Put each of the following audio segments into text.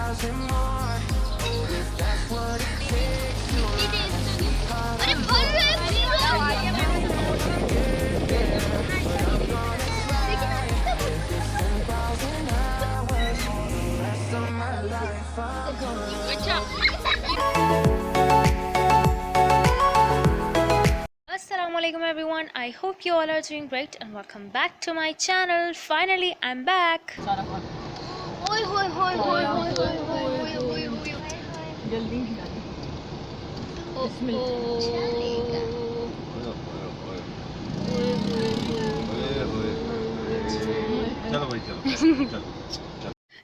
अरे भर रहे Assalamualaikum everyone. I hope you all are doing great and welcome back to my channel. Finally, I'm back. ओए होए होए होए होए होए होए होए जल्दी चलो भाई चलो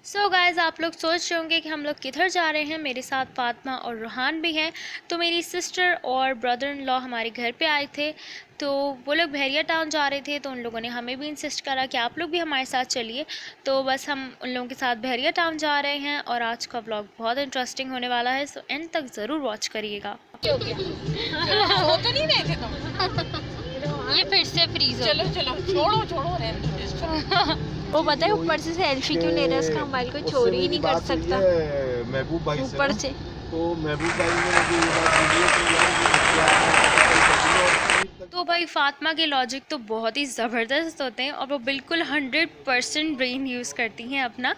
सो गाइज़, आप लोग सोच रहे होंगे कि हम लोग किधर जा रहे हैं। मेरे साथ फातिमा और रूहान भी हैं। तो मेरी सिस्टर और ब्रदर इन लॉ हमारे घर पे आए थे, तो वो लोग बहरिया टाउन जा रहे थे, तो उन लोगों ने हमें भी इंसिस्ट करा कि आप लोग भी हमारे साथ चलिए। तो बस हम उन लोगों के साथ बहरिया टाउन जा रहे हैं और आज का व्लॉग बहुत इंटरेस्टिंग होने वाला है, सो एंड तक ज़रूर वॉच करिएगा। वो तो नहीं रहे थे तुम। ये फिर से फ्रीज हो। चलो चलो छोड़ो वो पता है ऊपर से सेल्फी क्यों ले रहा है, उसका मोबाइल को चोरी ही नहीं कर सकता महबूब भाई ऊपर से। तो महबूब भाई ने तो भाई फातिमा के लॉजिक तो बहुत ही ज़बरदस्त होते हैं और वो बिल्कुल 100% ब्रेन यूज़ करती हैं अपना।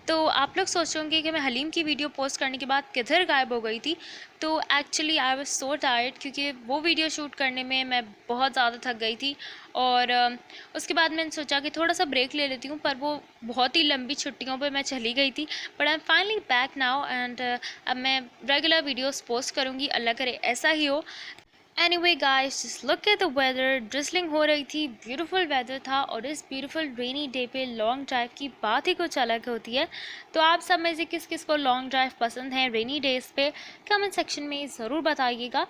तो आप लोग सोच रहे होंगे कि मैं हलीम की वीडियो पोस्ट करने के बाद किधर गायब हो गई थी। तो actually I was so tired, क्योंकि वो वीडियो शूट करने में मैं बहुत ज़्यादा थक गई थी। और उसके बाद मैंने सोचा कि थोड़ा सा ब्रेक ले लेती हूँ, पर वो बहुत ही लंबी छुट्टियों पे मैं चली गई थी। But I am finally back now and अब मैं रेगुलर वीडियोस पोस्ट करूँगी, अल्लाह करे ऐसा ही हो। Anyway guys, just look at the weather. Drizzling हो रही थी, ब्यूटीफुल वेदर था और इस ब्यूटीफुल रेनी डे पे लॉन्ग ड्राइव की बात ही कुछ अलग होती है। तो आप सब में से किस किस को लॉन्ग ड्राइव पसंद है रेनी डेज़ पे, कमेंट सेक्शन में ज़रूर बताइएगा।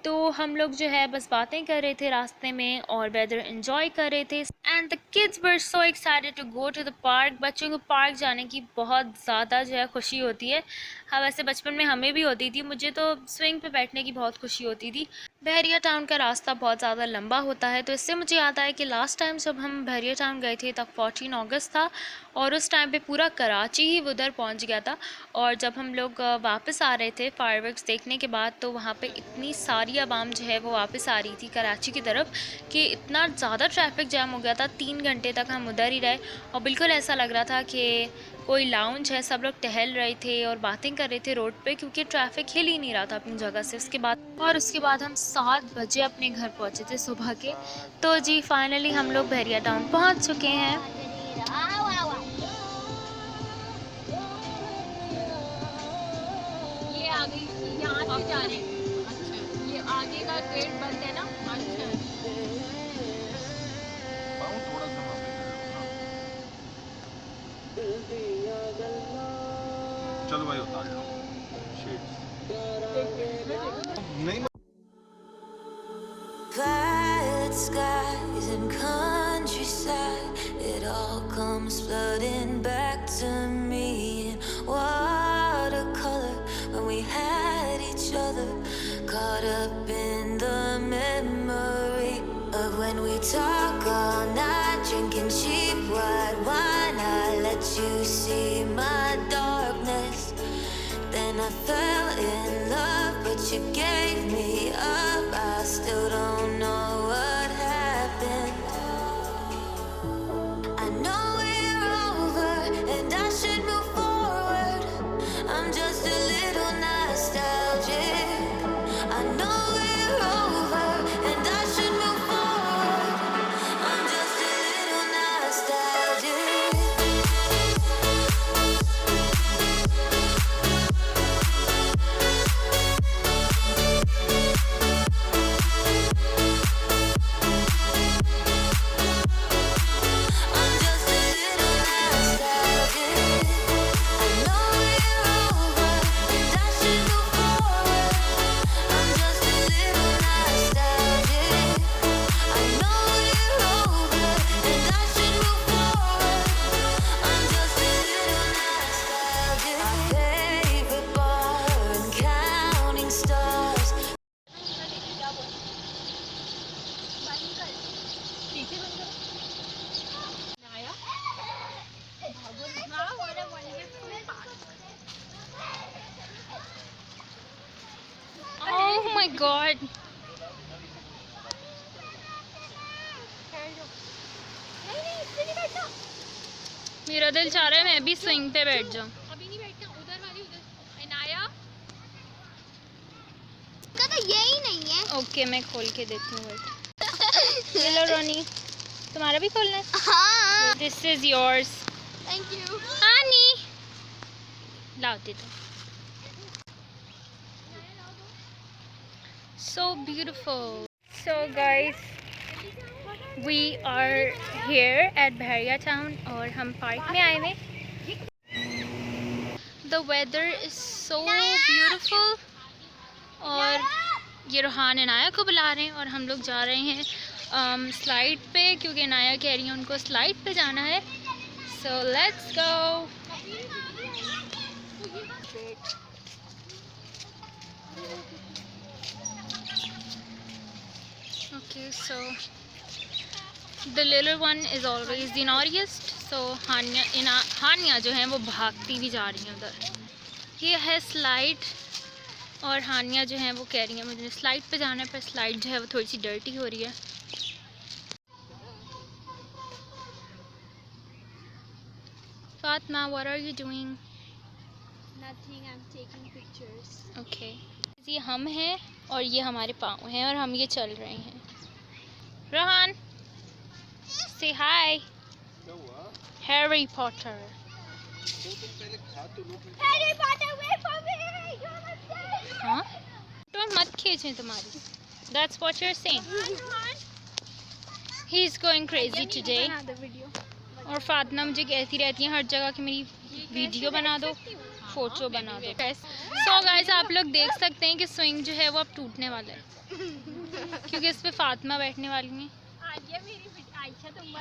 तो हम लोग जो है बस बातें कर रहे थे रास्ते में और वेदर एंजॉय कर रहे थे। And the kids were so excited to go to the park. बच्चों को पार्क जाने की बहुत ज़्यादा जो है खुशी होती है। हाँ, वैसे बचपन में हमें भी होती थी। मुझे तो स्विंग पे बैठने की बहुत खुशी होती थी। बहरिया टाउन का रास्ता बहुत ज़्यादा लंबा होता है, तो इससे मुझे याद आया कि लास्ट टाइम जब हम बहरिया टाउन गए थे तब 14 अगस्त था और उस टाइम पे पूरा कराची ही उधर पहुंच गया था। और जब हम लोग वापस आ रहे थे फायरवर्क्स देखने के बाद, तो वहाँ पे इतनी सारी आवाम जो है वो वापस आ रही थी कराची की तरफ कि इतना ज़्यादा ट्रैफिक जैम हो गया था। 3 घंटे तक हम उधर ही रहे और बिल्कुल ऐसा लग रहा था कि कोई लाउंज है, सब लोग टहल रहे थे और बातें कर रहे थे रोड पे, क्योंकि ट्रैफिक हिल ही नहीं रहा था अपनी जगह से। उसके बाद हम 7 बजे अपने घर पहुंचे थे सुबह के। तो जी फाइनली हम लोग बहरिया टाउन पहुंच चुके हैं। ये आगे यहाँ से जा रहे हैं। अच्छा, ये आगे का गेट बंद है ना। अच्छा थोड़ा सा वहाँ पे चलो भाई उतार लो नहीं। Violet skies and countryside, it all comes flooding back to me in watercolor when we had each other, caught up in the memory of when we talk all night, drinking cheap white wine. I let you see my darkness, then I fell in love, but you gave me up. I still don't know what happened. I know we're over and I should move forward. I'm just a little nostalgic. I know we're over and I should move forward. I'm just a little nostalgic. My God, मेरा दिल चाह रहा है मैं भी swing पे बैठ जाऊं। अभी नहीं बैठना, उधर वाली उधर। इनाया तो यही नहीं है। ओके मैं खोल के देती हूँ, वेट। हेलो रोनी, तुम्हारा भी खोलना है? हाँ। This is yours. Thank you. हानी लाओ दे दो। So beautiful. So guys, we are here at Bharia Town और हम पार्क में आए हुए। The weather is so beautiful और ये रोहान इनाया को बुला रहे हैं और हम लोग जा रहे हैं स्लाइड पे, क्योंकि इनाया कह रही है उनको स्लाइड पे जाना है। So let's go. Okay, so the little one is always the naughtiest. So हानिया जो है वो भागती भी जा रही हैं उधर। ये है स्लाइड और हानिया जो है वो कह रही है मुझे स्लाइड पे जाना है, पर स्लाइड जो है वो थोड़ी सी डर्टी हो रही है। Fatima, what are you doing? Nothing, I'm taking pictures. Okay. ये हम हैं और ये हमारे पाँव हैं और हम ये चल रहे हैं। Rohan, say hi. Harry Potter. Harry Potter, wait for me. You're my friend. हाँ? तो मत खींचें तुम्हारी। That's what you're saying. He's going crazy today. The video. और फातिमा मुझे कहती रहती है हर जगह कि मेरी वीडियो बना दो, फोटो बना दो। सो गाइस, आप लोग देख सकते हैं कि स्विंग जो है वो अब टूटने वाला है, क्योंकि इस पे फातिमा बैठने वाली है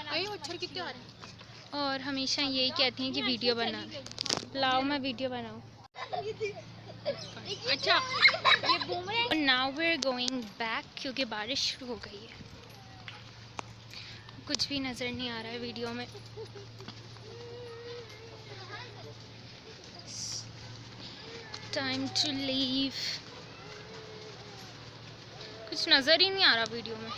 अरे मच्छर कितने आ रहे हैं। और हमेशा यही कहती हैं कि वीडियो बना। लाओ मैं वीडियो बनाऊँ। अच्छा ये boomerang. Now we are going back, क्योंकि बारिश शुरू हो गई है। कुछ भी नज़र नहीं आ रहा है वीडियो में। Time to leave. कुछ नज़र ही नहीं आ रहा वीडियो में,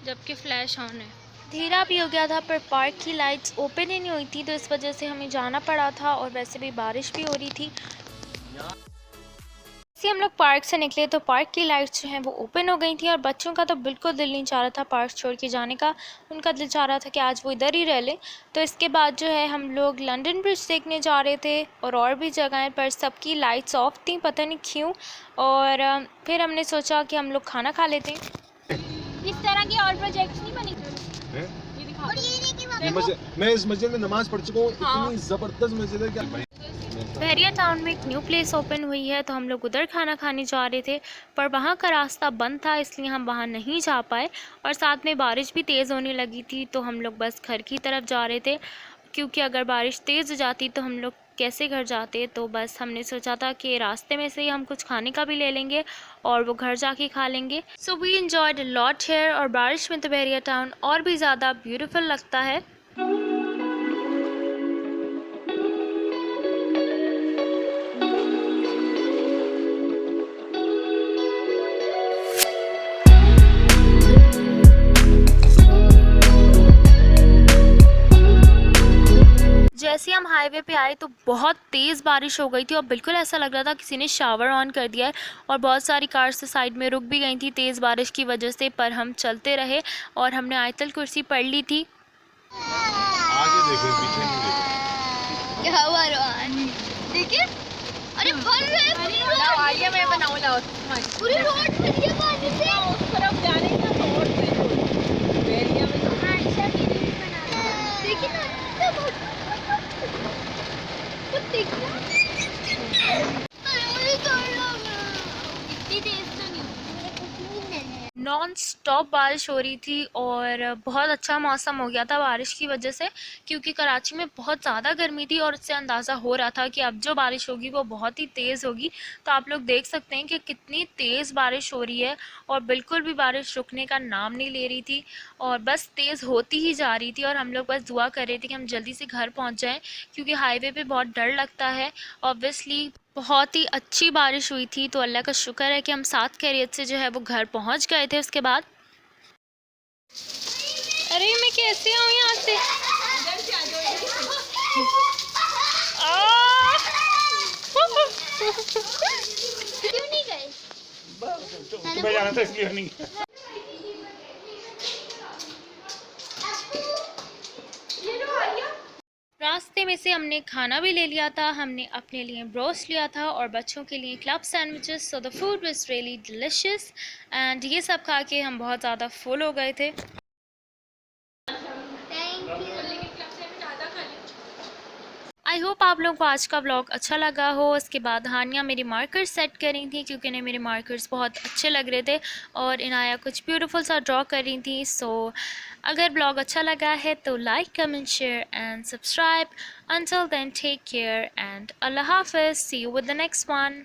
जबकि फ्लैश ऑन है। अंधेरा भी हो गया था पर पार्क की लाइट्स ओपन ही नहीं हुई थी, तो इस वजह से हमें जाना पड़ा था और वैसे भी बारिश भी हो रही थी। जैसे हम लोग पार्क से निकले तो पार्क की लाइट्स जो हैं वो ओपन हो गई थी और बच्चों का तो बिल्कुल दिल नहीं चाह रहा था पार्क छोड़ के जाने का। उनका दिल चाह रहा था कि आज वो इधर ही रह लें। तो इसके बाद जो है हम लोग लंदन ब्रिज देखने जा रहे थे और भी जगहें, पर सबकी लाइट्स ऑफ थी, पता नहीं क्यों। और फिर हमने सोचा कि हम लोग खाना खा लेते हैं। इस तरह के और प्रोजेक्ट्स नहीं बने। हैं? ये दिखा। और ये देखिए ये मस्जिद, मैं इस मस्जिद में नमाज पढ़ चुका हूँ। इतनी जबरदस्त मस्जिद है कि बहरिया टाउन में एक न्यू प्लेस ओपन हुई है, तो हम लोग उधर खाना खाने जा रहे थे, पर वहाँ का रास्ता बंद था, इसलिए हम वहाँ नहीं जा पाए। और साथ में बारिश भी तेज़ होने लगी थी, तो हम लोग बस घर की तरफ जा रहे थे, क्योंकि अगर बारिश तेज़ हो जाती तो हम लोग कैसे घर जाते। तो बस हमने सोचा था कि रास्ते में से ही हम कुछ खाने का भी ले लेंगे और वो घर जाके खा लेंगे। So we enjoyed a lot here. और बारिश में तो बहरिया टाउन और भी ज़्यादा ब्यूटीफुल लगता है। जैसे हम हाईवे पे आए तो बहुत तेज़ बारिश हो गई थी और बिल्कुल ऐसा लग रहा था किसी ने शावर ऑन कर दिया है, और बहुत सारी कार्स से साइड में रुक भी गई थी तेज़ बारिश की वजह से। पर हम चलते रहे और हमने आयतल कुर्सी पढ़ ली थी। आगे देखो, पीछे नहीं देखो। क्या हुआ रोहन? देखिए, अरे भर रहे हैं। लाओ आलिया, मैं बनाऊं। लाओ पूरी रोड भर गई पानी से। उस तरफ जा रहे हैं ना रोड पे। बेरिया में आयशा की रील बना रहा है। देखिए ना, कुछ दिख रहा है। अरे मुझे डर लग रहा है। इतनी तेज तो नहीं। नॉन स्टॉप बारिश हो रही थी और बहुत अच्छा मौसम हो गया था बारिश की वजह से, क्योंकि कराची में बहुत ज़्यादा गर्मी थी और उससे अंदाज़ा हो रहा था कि अब जो बारिश होगी वो बहुत ही तेज़ होगी। तो आप लोग देख सकते हैं कि कितनी तेज़ बारिश हो रही है और बिल्कुल भी बारिश रुकने का नाम नहीं ले रही थी और बस तेज़ होती ही जा रही थी। और हम लोग बस दुआ कर रहे थे कि हम जल्दी से घर पहुँच जाएँ, क्योंकि हाईवे पर बहुत डर लगता है ऑब्वियसली। बहुत ही अच्छी बारिश हुई थी, तो अल्लाह का शुक्र है कि हम साथ खैरियत से जो है वो घर पहुंच गए थे उसके बाद। अरे मैं कैसे आऊँ यहाँ से? क्यों नहीं गए? तुम्हें जाना था इसलिए नहीं। रास्ते में से हमने खाना भी ले लिया था। हमने अपने लिए ब्रोस्ट लिया था और बच्चों के लिए club sandwiches. So the food was really delicious and ये सब खा के हम बहुत ज़्यादा फुल हो गए थे। Thank you. आई होप आप लोगों को आज का व्लॉग अच्छा लगा हो। उसके बाद हानिया मेरी मार्कर्स सेट कर रही थी क्योंकि इन्हें मेरे मार्कर्स बहुत अच्छे लग रहे थे और इनाया कुछ ब्यूटीफुल सा ड्रॉ कर रही थी। सो अगर व्लॉग अच्छा लगा है तो like, comment, share and subscribe. Until then, take care and Allah Hafiz. See you with the next one.